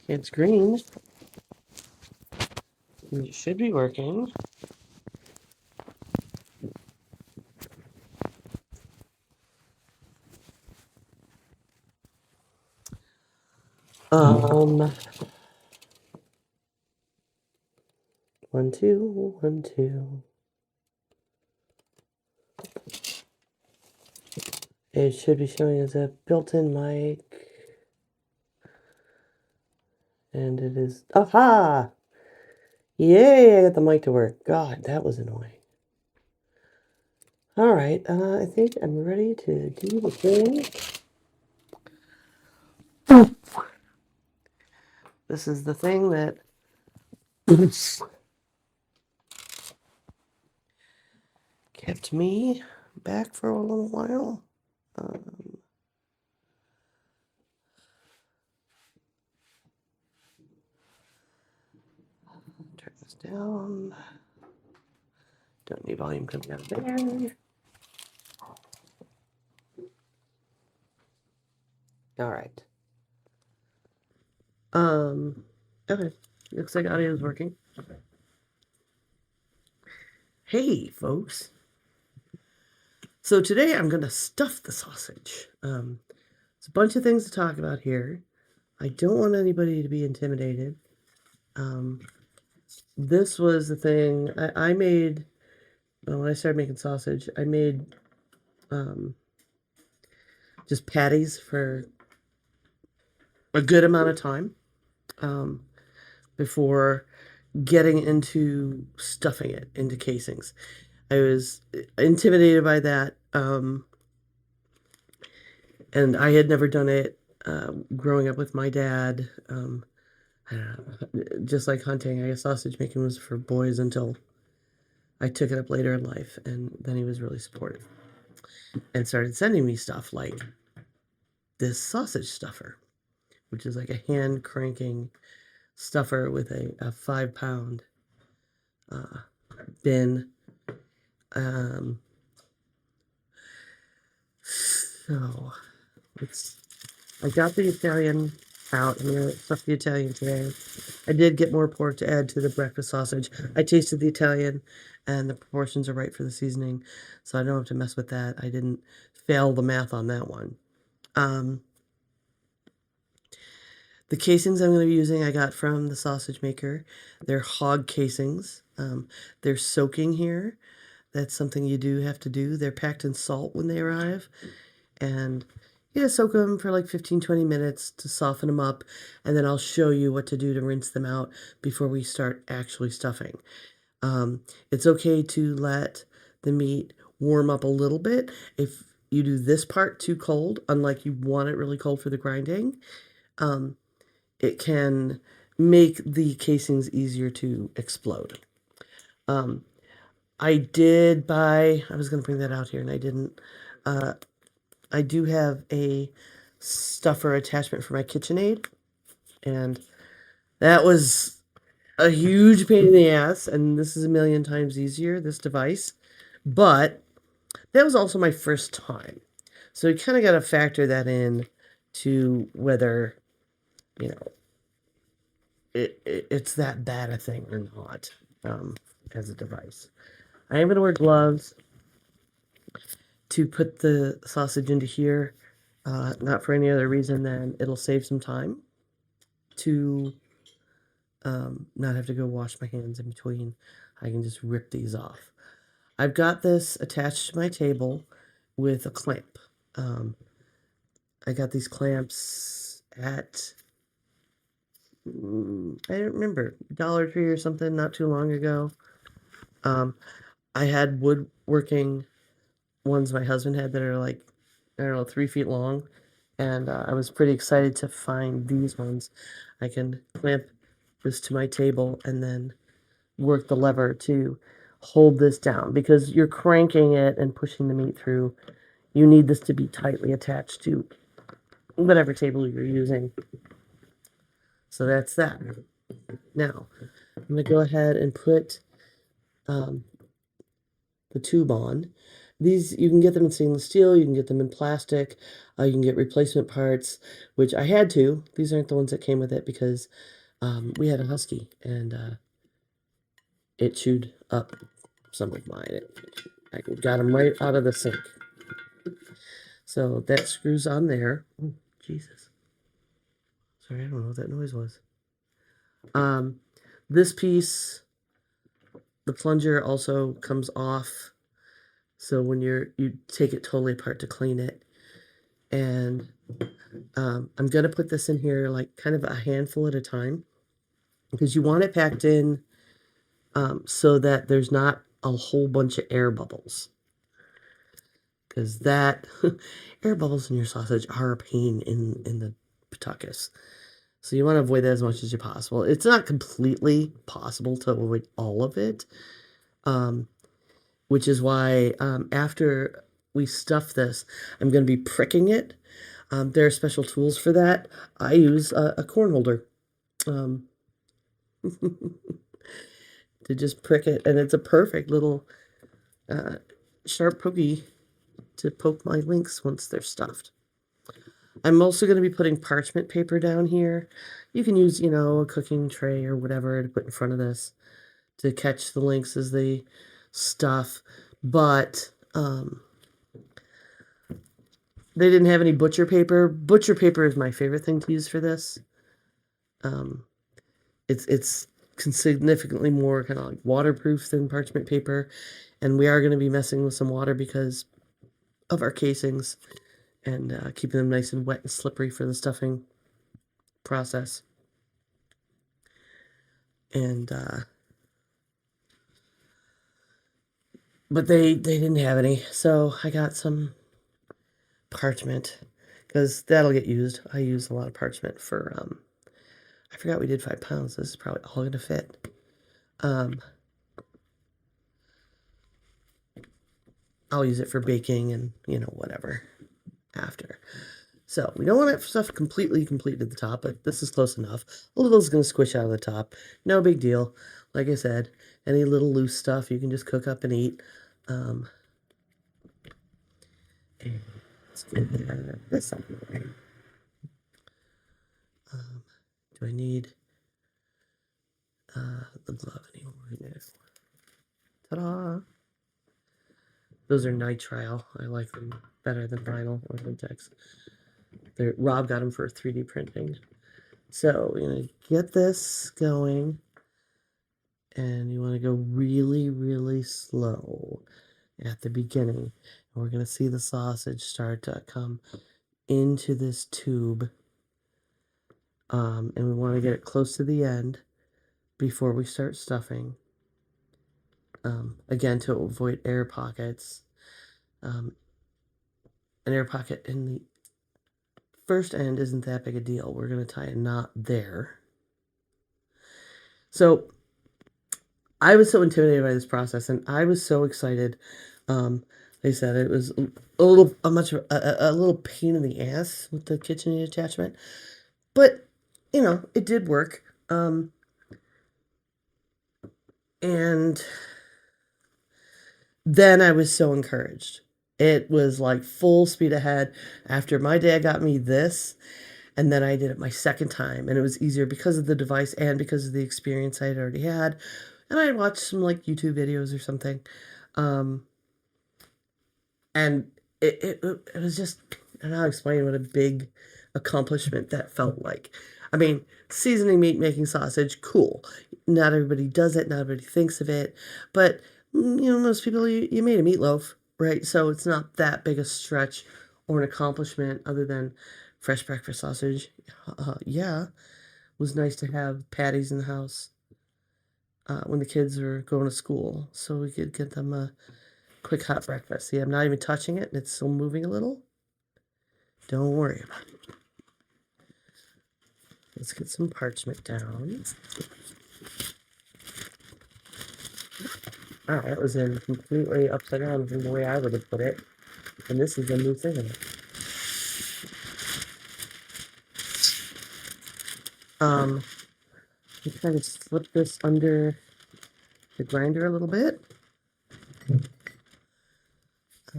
It's green. It should be working. Um, 1, 2, 1, 2. It should be showing as a built-in mic. And it is. Aha! Yay! I got the mic to work. God, that was annoying. All right, I think I'm ready to do the thing. This is the thing that kept me back for a little while. Turn this down. Don't need volume coming out of there. All right. Okay. Looks like audio is working. Hey, folks. So today I'm going to stuff the sausage. It's a bunch of things to talk about here. I don't want anybody to be intimidated. This was the thing I made when I started making sausage. I made just patties for a good amount of time before getting into stuffing it into casings. I was intimidated by that, and I had never done it growing up with my dad. I don't know, just like hunting, I guess sausage making was for boys until I took it up later in life, and then he was really supportive and started sending me stuff like this sausage stuffer, which is like a hand cranking stuffer with a 5-pound bin. So I got the Italian out. I'm going to stuff the Italian today. I did get more pork to add to the breakfast sausage. I tasted the Italian, and the proportions are right for the seasoning, so I don't have to mess with that. I didn't fail the math on that one. The casings I'm going to be using I got from the sausage maker. They're hog casings. They're soaking here. That's something you do have to do. They're packed in salt when they arrive, and you gotta soak them for like 15-20 minutes to soften them up, and then I'll show you what to do to rinse them out before we start actually stuffing. It's okay to let the meat warm up a little bit. If you do this part too cold, unlike you want it really cold for the grinding, it can make the casings easier to explode. I did buy, I was going to bring that out here and I didn't. I do have a stuffer attachment for my KitchenAid, and that was a huge pain in the ass, and this is a million times easier, this device, but that was also my first time. So you kind of got to factor that in to whether, you know, it's that bad a thing or not as a device. I am going to wear gloves to put the sausage into here, not for any other reason than it'll save some time to not have to go wash my hands in between. I can just rip these off. I've got this attached to my table with a clamp. I got these clamps at, I don't remember, Dollar Tree or something not too long ago. I had woodworking ones my husband had that are like, I don't know, 3 feet long. And I was pretty excited to find these ones. I can clamp this to my table and then work the lever to hold this down, because you're cranking it and pushing the meat through. You need this to be tightly attached to whatever table you're using. So that's that. Now, I'm going to go ahead and put the tube on. These, you can get them in stainless steel, you can get them in plastic, you can get replacement parts, which I had to. These aren't the ones that came with it because we had a husky and it chewed up some of mine. I got them right out of the sink. So that screws on there. Oh, Jesus. Sorry, I don't know what that noise was. This piece, the plunger also comes off. So when you take it totally apart to clean it. And I'm going to put this in here like kind of a handful at a time because you want it packed in so that there's not a whole bunch of air bubbles. Because that air bubbles in your sausage are a pain in the Pawtucket. So you want to avoid that as much as you possible. It's not completely possible to avoid all of it, which is why after we stuff this, I'm going to be pricking it. There are special tools for that. I use a corn holder to just prick it, and it's a perfect little sharp pokey to poke my links once they're stuffed. I'm also going to be putting parchment paper down here. You can use, you know, a cooking tray or whatever to put in front of this to catch the links as they stuff. But they didn't have any butcher paper. Butcher paper is my favorite thing to use for this. It's significantly more kind of like waterproof than parchment paper. And we are going to be messing with some water because of our casings and keeping them nice and wet and slippery for the stuffing process. And but they didn't have any, so I got some parchment because that'll get used. I use a lot of parchment for I forgot we did 5 pounds. This is probably all gonna fit. I'll use it for baking and, you know, whatever after. So we don't want that stuff completely complete at the top, but this is close enough. A little's going to squish out of the top. No big deal. Like I said, any little loose stuff you can just cook up and eat. And let's get this up here. Do I need the glove anymore? Ta-da! Those are nitrile. I like them better than vinyl or latex. Rob got them for 3D printing. So we're going to get this going. And you want to go really, really slow at the beginning. And we're going to see the sausage start to come into this tube. And we want to get it close to the end before we start stuffing. Again, to avoid air pockets. An air pocket in the first end isn't that big a deal. We're going to tie a knot there. So I was so intimidated by this process, and I was so excited. They said it was a little pain in the ass with the KitchenAid attachment, but you know, it did work. And then I was so encouraged. It was like full speed ahead after my dad got me this, and then I did it my second time, and it was easier because of the device and because of the experience I had already had. And I watched some like YouTube videos or something. And it was just, I don't know how to explain what a big accomplishment that felt like. I mean, seasoning meat, making sausage, cool. Not everybody does it, not everybody thinks of it. But, you know, most people, you made a meatloaf, right? So it's not that big a stretch or an accomplishment other than fresh breakfast sausage. Yeah, it was nice to have patties in the house when the kids were going to school, so we could get them a quick hot breakfast. See, I'm not even touching it, and it's still moving a little. Don't worry about it. Let's get some parchment down. Oh, that was in completely upside down from the way I would have put it. And this is a new thing. You kind of slip this under the grinder a little bit.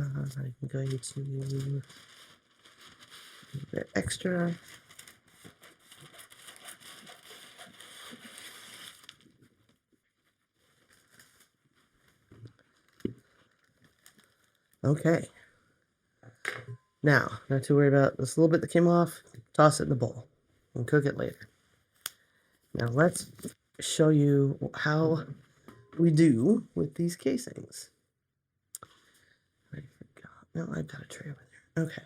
I'm going to do a bit extra. Okay. Now, not to worry about this little bit that came off. Toss it in the bowl and cook it later. Now let's show you how we do with these casings. I forgot. No, I've got a tray over there. Okay.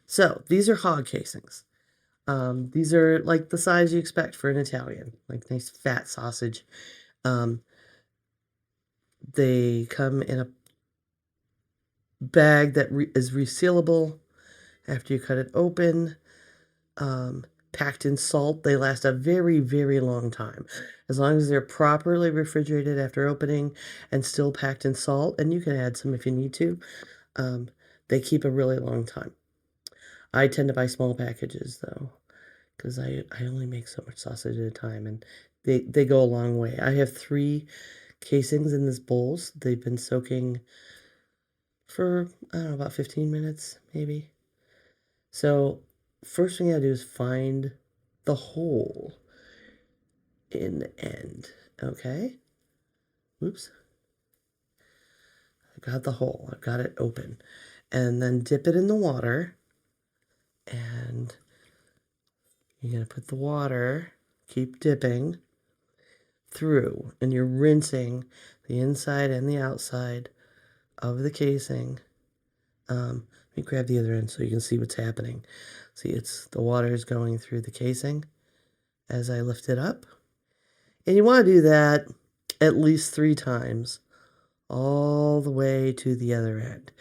So these are hog casings. These are like the size you expect for an Italian, like nice fat sausage. They come in a bag that is resealable after you cut it open. Packed in salt. They last a very, very long time. As long as they're properly refrigerated after opening and still packed in salt, and you can add some if you need to, they keep a really long time. I tend to buy small packages though, because I only make so much sausage at a time, and they go a long way. I have 3 casings in this bowls. They've been soaking for, I don't know, about 15 minutes maybe. So first thing I do is find the hole in the end. Okay. Oops. I got the hole. I've got it open. And then dip it in the water. And you're going to put the water, keep dipping through. And you're rinsing the inside and the outside of the casing. Let me grab the other end so you can see what's happening. See, the water is going through the casing as I lift it up. And you want to do that at least 3 times, all the way to the other end.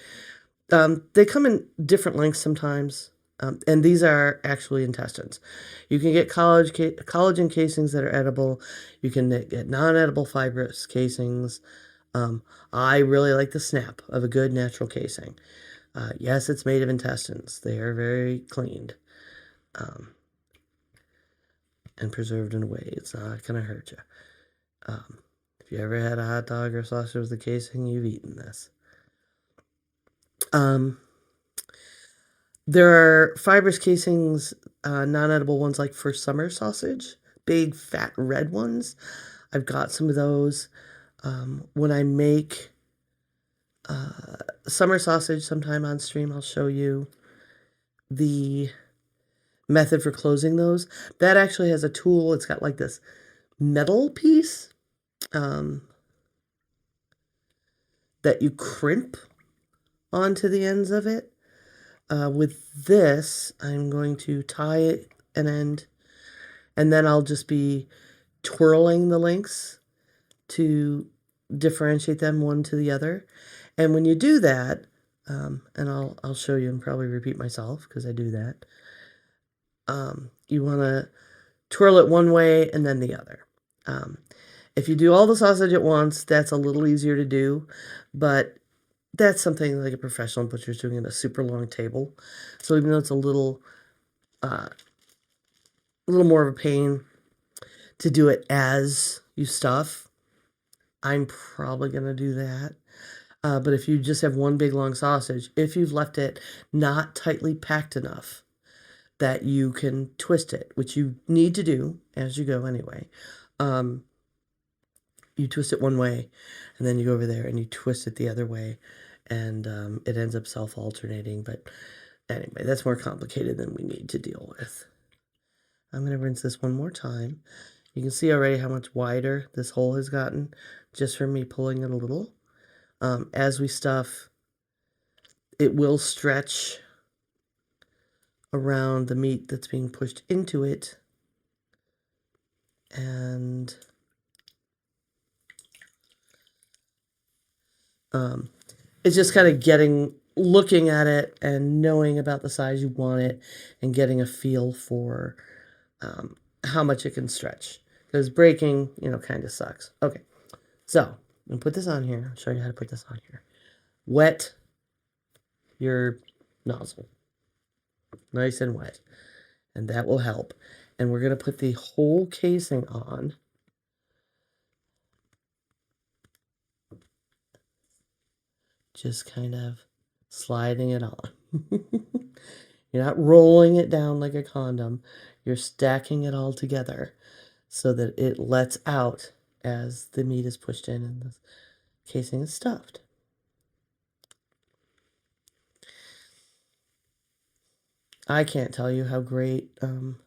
They come in different lengths sometimes, and these are actually intestines. You can get collagen casings that are edible. You can get non-edible fibrous casings. I really like the snap of a good natural casing. Yes, it's made of intestines. They are very cleaned and preserved in a way. It's not going to hurt you. If you ever had a hot dog or sausage with a casing, you've eaten this. There are fibrous casings, non-edible ones like for summer sausage, big fat red ones. I've got some of those. When I make summer sausage sometime on stream, I'll show you the method for closing those. That actually has a tool. It's got like this metal piece that you crimp onto the ends of it. With this, I'm going to tie an end, and then I'll just be twirling the links to differentiate them one to the other. And when you do that, and I'll show you and probably repeat myself because I do that, you want to twirl it one way and then the other. If you do all the sausage at once, that's a little easier to do, but that's something like a professional butcher's doing at a super long table. So even though it's a little more of a pain to do it as you stuff, I'm probably going to do that. But if you just have one big long sausage, if you've left it not tightly packed enough that you can twist it, which you need to do as you go anyway, you twist it one way, and then you go over there and you twist it the other way, and it ends up self-alternating. But anyway, that's more complicated than we need to deal with. I'm going to rinse this one more time. You can see already how much wider this hole has gotten just from me pulling it a little. As we stuff, it will stretch around the meat that's being pushed into it. And it's just kind of looking at it and knowing about the size you want it and getting a feel for how much it can stretch. Because breaking, kind of sucks. Okay, so I'm going to put this on here. I'll show you how to put this on here. Wet your nozzle. Nice and wet. And that will help. And we're going to put the whole casing on. just kind of sliding it on. You're not rolling it down like a condom. You're stacking it all together so that it lets out as the meat is pushed in and the casing is stuffed. I can't tell you how great an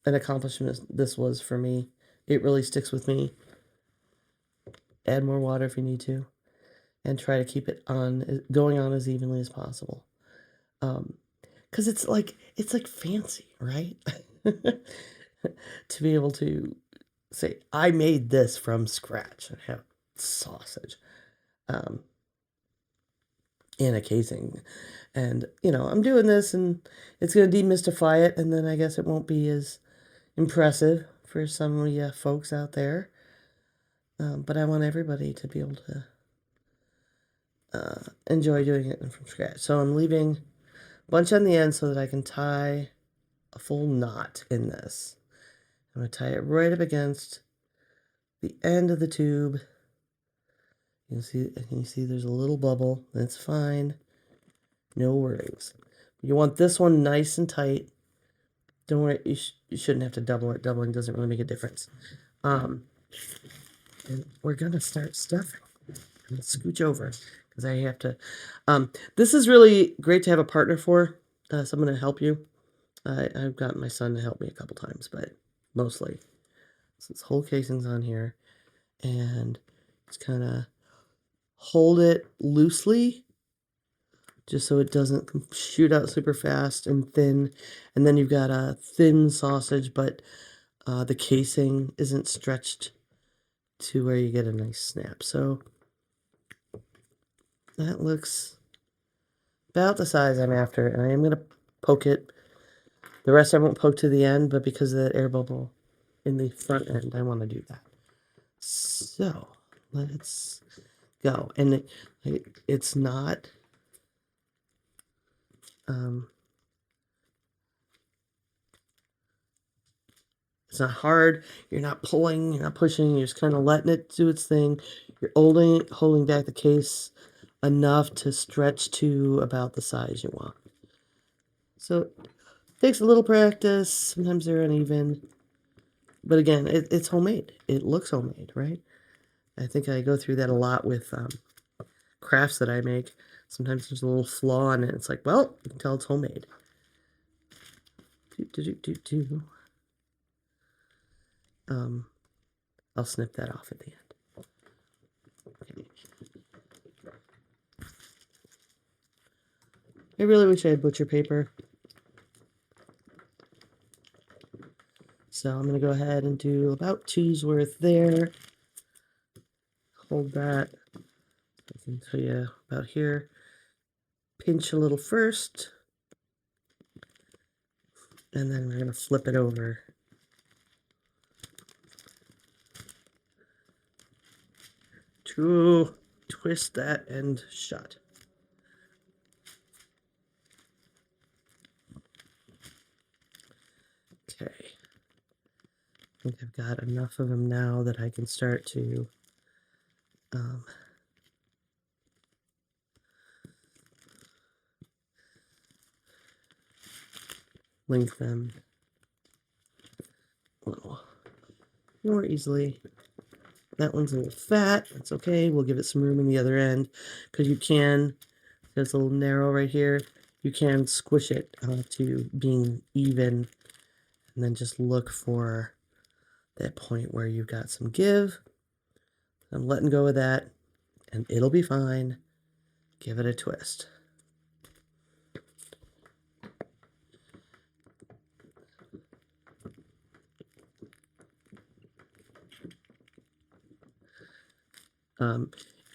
accomplishment this was for me. It really sticks with me. Add more water if you need to, and try to keep it going on as evenly as possible. Because it's like fancy, right? To be able to say, I made this from scratch and have sausage in a casing. And, I'm doing this and it's going to demystify it. And then I guess it won't be as impressive for some of you folks out there. But I want everybody to be able to enjoy doing it from scratch. So I'm leaving a bunch on the end so that I can tie a full knot in this. I'm going to tie it right up against the end of the tube. You see there's a little bubble. That's fine. No worries. You want this one nice and tight. Don't worry, you shouldn't have to double it. Doubling doesn't really make a difference. And we're going to start stuffing. I'm going to scooch over because I have to. This is really great to have a partner for, someone to help you. I've got my son to help me a couple times, but mostly. So this whole casing's on here. And just kind of hold it loosely just so it doesn't shoot out super fast and thin. And then you've got a thin sausage, but the casing isn't stretched to where you get a nice snap. So that looks about the size I'm after. And I am going to poke it. The rest I won't poke to the end, but because of that air bubble in the front end, I want to do that. So let's go. And it's not it's not hard. You're not pulling, you're not pushing, you're just kind of letting it do its thing. You're holding back the case enough to stretch to about the size you want. So it takes a little practice. Sometimes they're uneven. But again, it's homemade. It looks homemade, right? I think I go through that a lot with crafts that I make. Sometimes there's a little flaw in it. It's like, well, you can tell it's homemade. I'll snip that off at the end. Okay. I really wish I had butcher paper. So I'm going to go ahead and do about 2's worth there. Hold that. I can tell you about here. Pinch a little first. And then we're going to flip it over. To twist that end shut. Okay. I think I've got enough of them now that I can start to link them a little more easily. That one's a little fat. That's okay. We'll give it some room in the other end because you can, it's a little narrow right here. You can squish it to being even and then just look for that point where you've got some give. I'm letting go of that and it'll be fine. Give it a twist.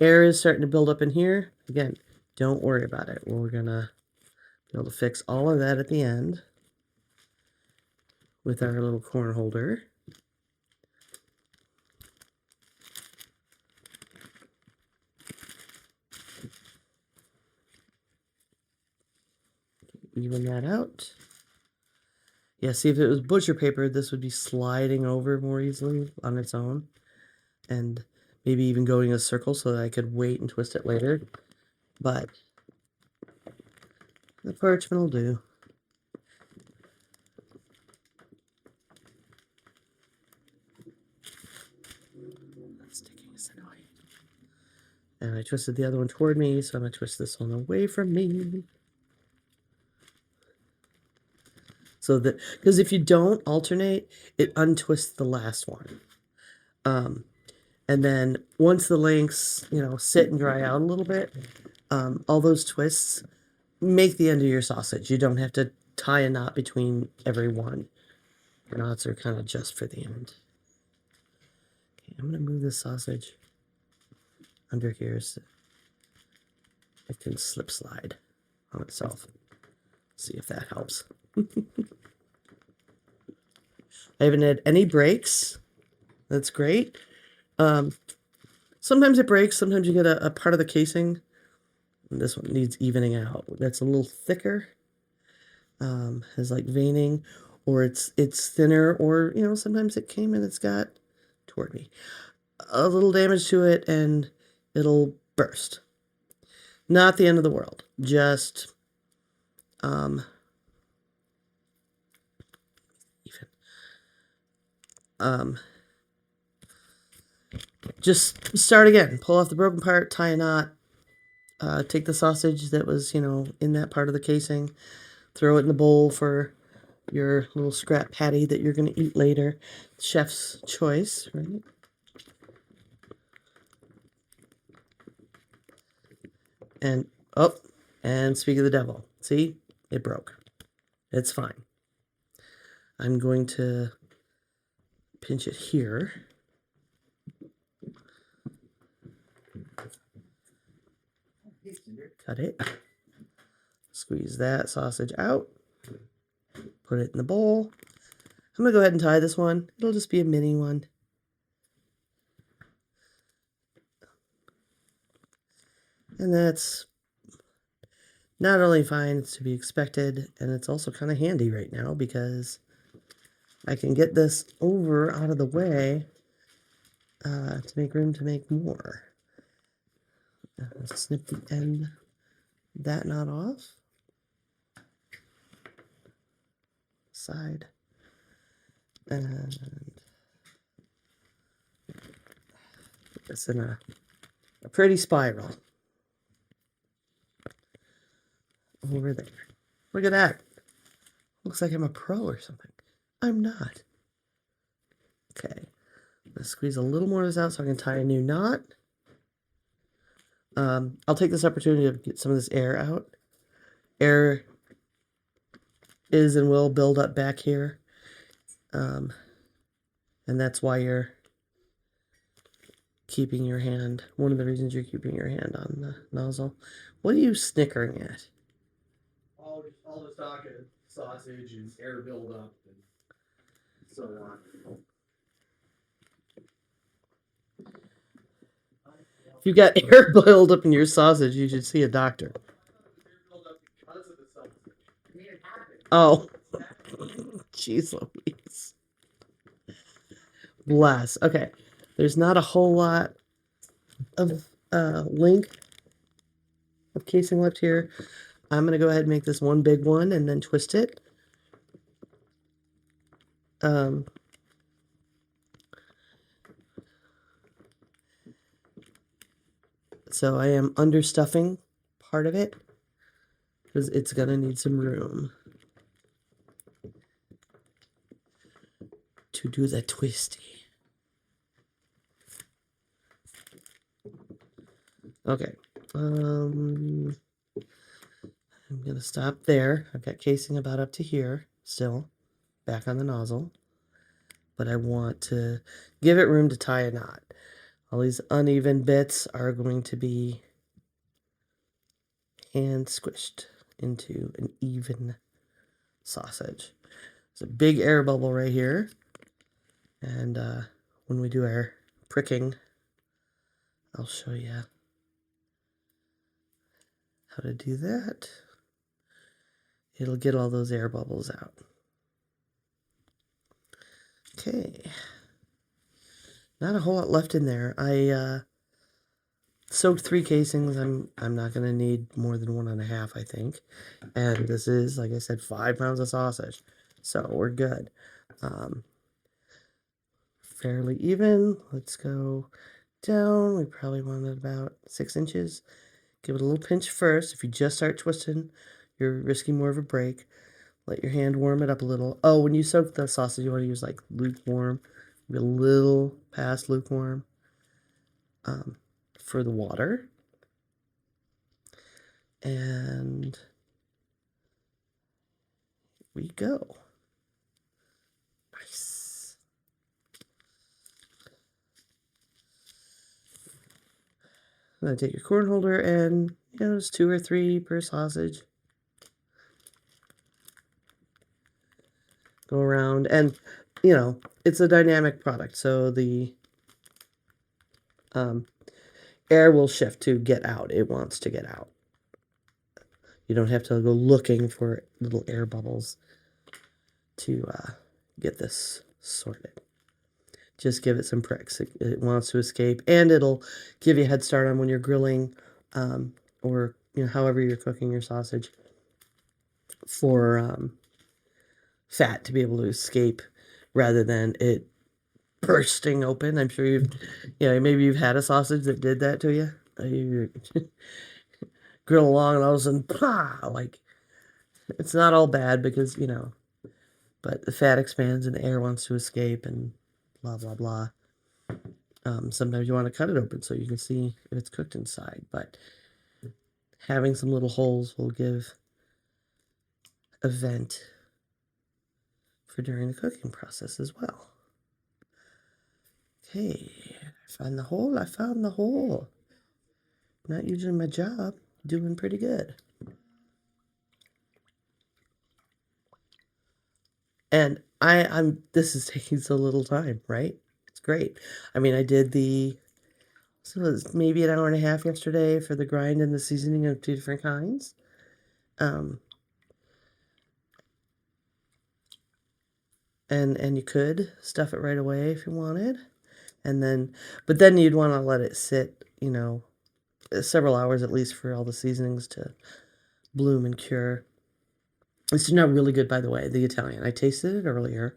Air is starting to build up in here. Again, don't worry about it. We're gonna be able to fix all of that at the end with our little corn holder. Even that out. Yeah, see, if it was butcher paper, this would be sliding over more easily on its own. And maybe even going a circle so that I could wait and twist it later. But the parchment will do. Sticking is annoying. And I twisted the other one toward me, so I'm going to twist this one away from me. So that, because if you don't alternate, it untwists the last one. And then once the links, sit and dry out a little bit, all those twists make the end of your sausage. You don't have to tie a knot between every one. The knots are kind of just for the end. Okay, I'm going to move this sausage under here so it can slip slide on itself. See if that helps. I haven't had any breaks. That's great. Sometimes it breaks. Sometimes you get a part of the casing. And this one needs evening out. That's a little thicker. Has like veining, or it's thinner, or sometimes it came and it's got toward me a little damage to it, and it'll burst. Not the end of the world. Just just start again. Pull off the broken part, tie a knot, take the sausage that was, in that part of the casing, throw it in the bowl for your little scrap patty that you're going to eat later. Chef's choice, right? And speak of the devil. See? It broke. It's fine. I'm going to pinch it here. Cut it. Squeeze that sausage out. Put it in the bowl. I'm going to go ahead and tie this one. It'll just be a mini one. And that's not only fine, it's to be expected, and it's also kind of handy right now because I can get this over out of the way to make room to make more. Snip the end, that knot off. Side. And put this in a pretty spiral. Over there. Look at that. Looks like I'm a pro or something. I'm not. Okay. Let's squeeze a little more of this out so I can tie a new knot. I'll take this opportunity to get some of this air out. Air is and will build up back here. And that's why you're keeping your hand, one of the reasons you're keeping your hand on the nozzle. What are you snickering at? All the stock of sausage and air buildup and so on. If you got air buildup in your sausage, you should see a doctor. Oh, jeez Louise. Bless. Okay, there's not a whole lot of length of casing left here. I'm going to go ahead and make this one big one and then twist it. So I am understuffing part of it because it's going to need some room to do the twisty. Okay. I'm going to stop there. I've got casing about up to here still, back on the nozzle. But I want to give it room to tie a knot. All these uneven bits are going to be hand squished into an even sausage. There's a big air bubble right here. And when we do our pricking, I'll show you how to do that. It'll get all those air bubbles out. Okay. not a whole lot left in there. I soaked 3 casings. I'm not gonna need more than 1.5, I think. And this is, like I said, 5 pounds of sausage, so we're good. Fairly even. Let's go down. We probably want it about 6 inches. Give it a little pinch first. If you just start twisting, you're risking more of a break. Let your hand warm it up a little. Oh, when you soak the sausage, you want to use like lukewarm, maybe a little past lukewarm for the water. And here we go. Nice. I'm going to take your corn holder and, it's 2 or 3 per sausage. Go around, and it's a dynamic product, so the air will shift to get out. It wants to get out. You don't have to go looking for little air bubbles to get this sorted. Just give it some pricks. It wants to escape, and it'll give you a head start on when you're grilling, or however you're cooking your sausage, for fat to be able to escape rather than it bursting open. I'm sure maybe you've had a sausage that did that to you. You grill along and all of a sudden, like, it's not all bad because, but the fat expands and the air wants to escape and blah, blah, blah. Sometimes you want to cut it open so you can see if it's cooked inside, but having some little holes will give a vent for during the cooking process as well. Okay, I found the hole. Not using my job, doing pretty good. And this is taking so little time, right? It's great. I mean, I did so it was maybe an hour and a half yesterday for the grind and the seasoning of 2 different kinds. And you could stuff it right away if you wanted. But then you'd want to let it sit, several hours at least for all the seasonings to bloom and cure. It's not really good, by the way, the Italian. I tasted it earlier,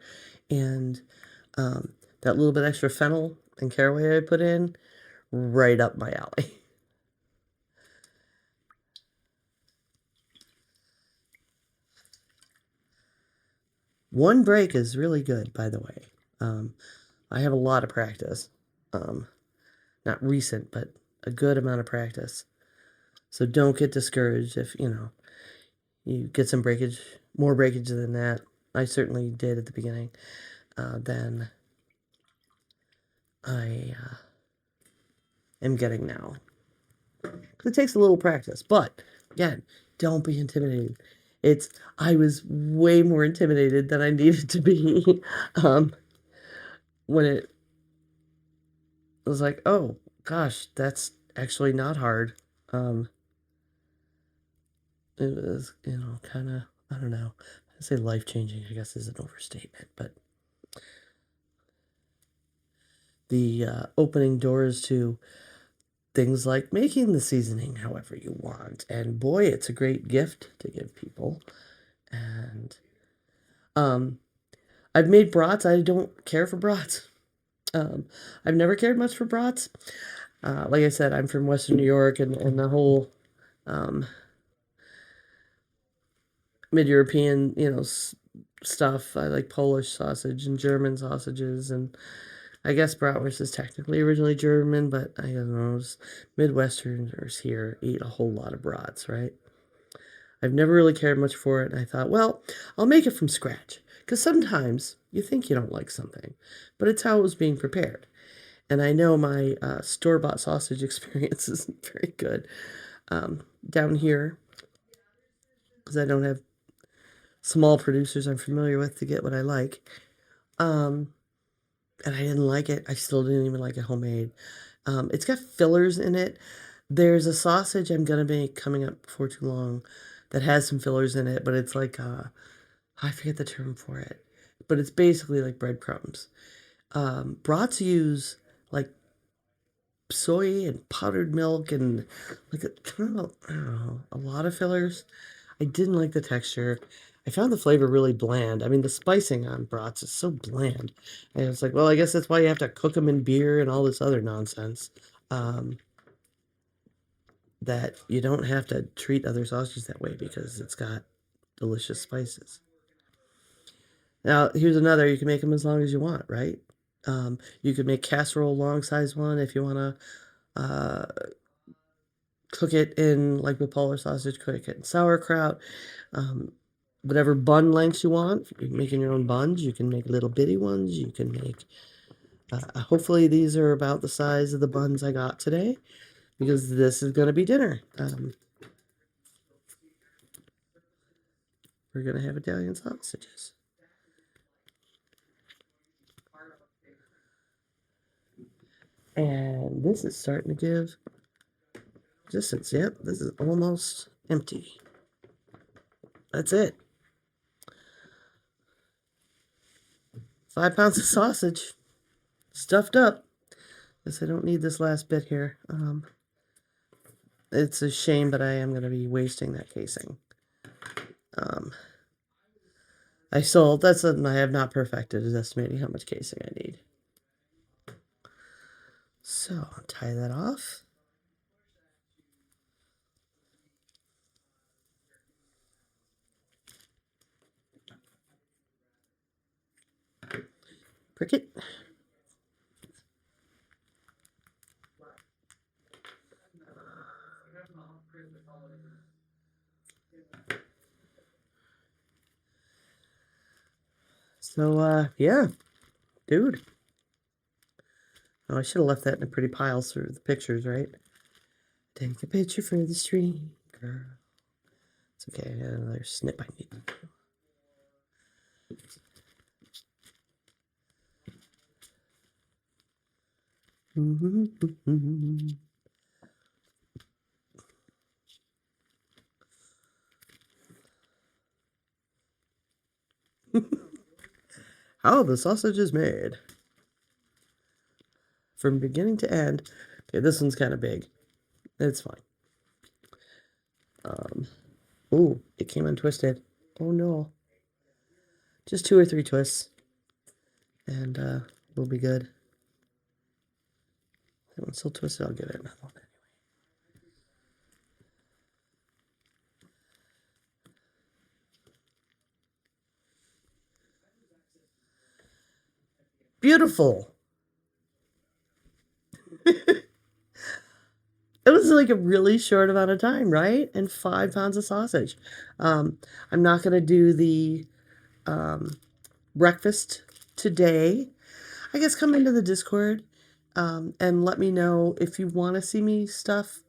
and that little bit extra fennel and caraway I put in, right up my alley. One break is really good, by the way. I have a lot of practice. Not recent, but a good amount of practice. So don't get discouraged if, you get some breakage, more breakage than that. I certainly did at the beginning. Than I am getting now. It takes a little practice, but again, don't be intimidated. I was way more intimidated than I needed to be when it was like, oh gosh, that's actually not hard. It was, kind of, I don't know. I say life-changing, I guess, is an overstatement, but the opening doors to things like making the seasoning however you want. And boy, it's a great gift to give people. And I've made brats. I don't care for brats. I've never cared much for brats. Like I said, I'm from Western New York, and the whole mid-European, stuff. I like Polish sausage and German sausages, and I guess bratwurst is technically originally German, but I don't know, Midwesterners here eat a whole lot of brats, right? I've never really cared much for it, and I thought, well, I'll make it from scratch. Because sometimes you think you don't like something, but it's how it was being prepared. And I know my store-bought sausage experience isn't very good down here, because I don't have small producers I'm familiar with to get what I like. And I didn't like it. I still didn't even like it homemade. It's got fillers in it. There's a sausage I'm going to make coming up before too long that has some fillers in it, but it's like, I forget the term for it, but it's basically like breadcrumbs. Brats use like soy and powdered milk and like a kind of, I don't know, a lot of fillers. I didn't like the texture. I found the flavor really bland. I mean, the spicing on brats is so bland. And it's like, well, I guess that's why you have to cook them in beer and all this other nonsense. That you don't have to treat other sausages that way because it's got delicious spices. Now, here's another. You can make them as long as you want, right? You could make casserole long size one if you want to cook it in, like with Polish sausage, cook it in sauerkraut. Whatever bun lengths you want. If you're making your own buns, you can make little bitty ones. You can make, hopefully these are about the size of the buns I got today because this is going to be dinner. We're going to have Italian sausages. And this is starting to give distance. Yep, this is almost empty. That's it. 5 pounds of sausage stuffed up. Guess I don't need this last bit here. It's a shame, but I am going to be wasting that casing. I have not perfected is estimating how much casing I need. So I'll tie that off. Prick it. So, yeah, dude. Oh, I should have left that in a pretty pile through the pictures, right? Take a picture for the stream, girl. It's okay, I got another snip I need to do. How the sausage is made. From beginning to end. Okay, this one's kind of big. It's fine. Ooh, it came untwisted. Oh no. Just 2 or 3 twists. And we'll be good. That one's still twisted, I'll give it another one anyway. Beautiful. It was like a really short amount of time, right? And 5 pounds of sausage. I'm not going to do the breakfast today. I guess come into the Discord and let me know if you want to see me stuff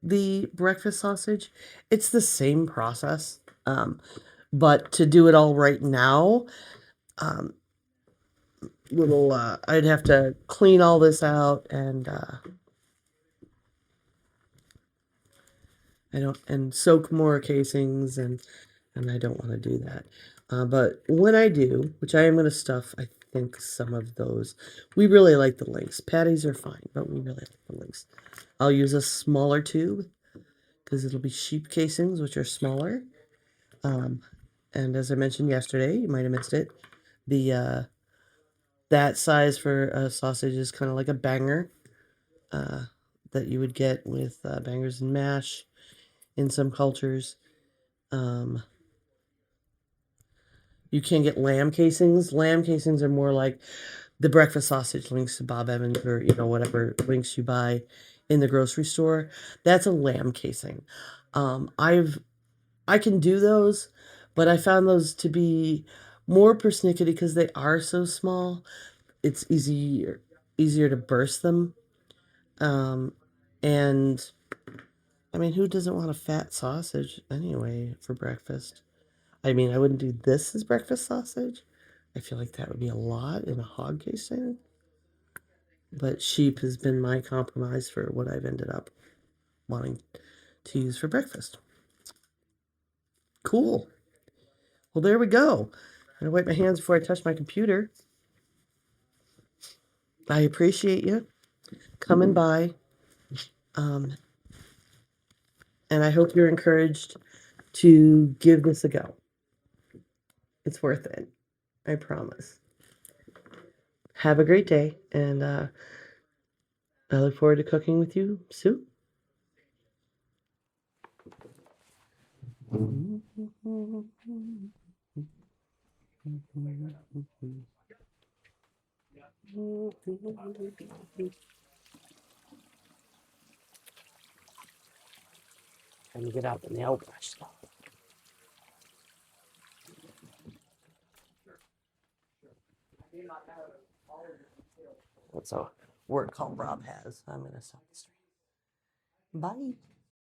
the breakfast sausage. It's the same process, but to do it all right now, I'd have to clean all this out and soak more casings and I don't want to do that. But when I do, which I am going to stuff, I think some of those, we really like the links. Patties are fine, but we really like the links. I'll use a smaller tube because it'll be sheep casings, which are smaller. And as I mentioned yesterday, you might have missed it, the that size for a sausage is kind of like a banger that you would get with bangers and mash in some cultures. You can get lamb casings. Lamb casings are more like the breakfast sausage links to Bob Evans or, whatever links you buy in the grocery store. That's a lamb casing. I can do those, but I found those to be more persnickety because they are so small. It's easier to burst them. And I mean, who doesn't want a fat sausage anyway for breakfast? I mean, I wouldn't do this as breakfast sausage. I feel like that would be a lot in a hog casing. But sheep has been my compromise for what I've ended up wanting to use for breakfast. Cool. Well, there we go. I'm going to wipe my hands before I touch my computer. I appreciate you coming by. And I hope you're encouraged to give this a go. It's worth it. I promise. Have a great day, and I look forward to cooking with you soon. Time to get out the nail brush. That's a word call Rob has. I'm gonna stop the stream. Bye.